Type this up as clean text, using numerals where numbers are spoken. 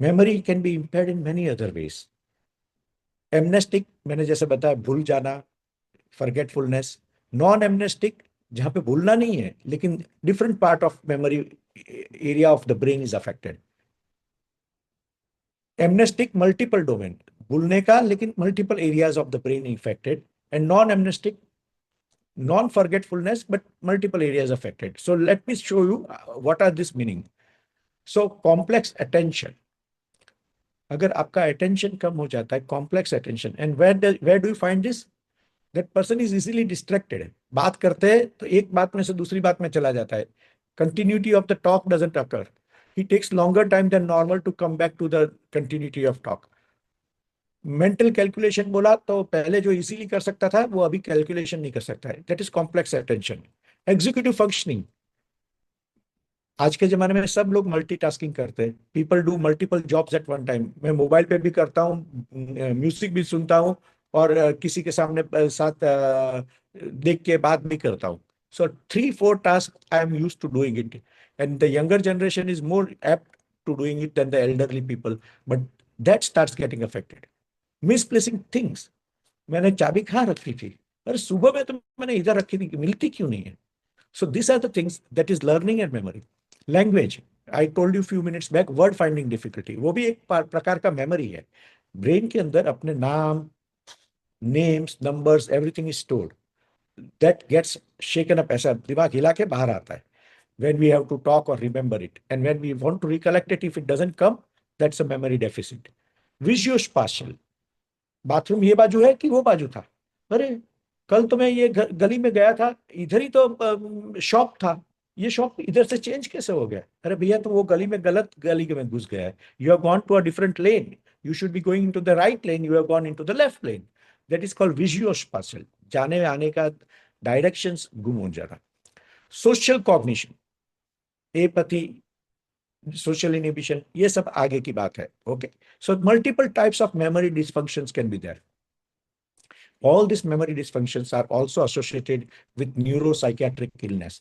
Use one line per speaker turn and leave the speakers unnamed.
Memory can be impaired in many other ways. Amnestic मैंने जैसे बताया, भूल जाना, फॉरगेटफुलनेस। नॉन एमनेस्टिक, जहां पे भूलना नहीं है लेकिन different part of memory area of the brain is affected. Amnestic multiple domain, भूलने का लेकिन multiple areas of the brain affected. And non amnestic, non forgetfulness but multiple areas affected. So let me show you what are this meaning. So complex attention, अगर आपका attention कम हो जाता है, complex attention, and where do you find this? That person is easily distracted. बात करते हैं तो एक बात में से दूसरी बात में चला जाता है. Continuity of the talk doesn't occur. He takes longer time than normal to come back to the continuity of talk. Mental calculation बोला तो पहले जो इजीली कर सकता था वो अभी कैलकुलेशन नहीं कर सकता है. That is complex attention. Executive functioning, आज के जमाने में सब लोग मल्टीटास्किंग करते हैं. People do multiple jobs eight one time. मैं मोबाइल पे भी करता हूँ, म्यूजिक भी सुनता हूँ, और किसी के सामने साथ देख के बात भी करता हूँ. So 3-4 task I am used to doing it, and the younger generation is more apt to doing it then the elderly people, but that starts getting affected. Misplacing things, मैंने चाबी कहाँ रखी थी, अरे सुबह में तो मैंने इधर रखी थी, मिलती क्यों नहीं है. So this are the things that is learning and memory. Language, I told you few minutes back, word finding difficulty, वो भी एक प्रकार का मेमोरी है. ब्रेन के अंदर अपने नाम, names, numbers, everything is stored. That gets shaken up, ऐसा दिमाग हिला के बाहर आता है when we have to talk or remember it, and when we want to recollect it, if it doesn't come, that's a memory deficit. Visuospatial, bathroom ये बाजू है कि वो बाजू था, अरे कल तो मैं ये गली में गया था, इधर ही तो शॉप था, ये शॉप इधर से चेंज कैसे हो गया, अरे भैया तो वो गली में गलत गली में घुस गया है. You have gone to a different lane, you should be going to the right lane, you have gone into the left lane. That is called visuospatial. जाने आने का डायरेक्शंस गुम हो जाता. Social cognition, apathy, social inhibition, ये सब आगे की बात है. Okay, so multiple types of memory dysfunctions can be there. All these memory dysfunctions are also associated with neuropsychiatric illness.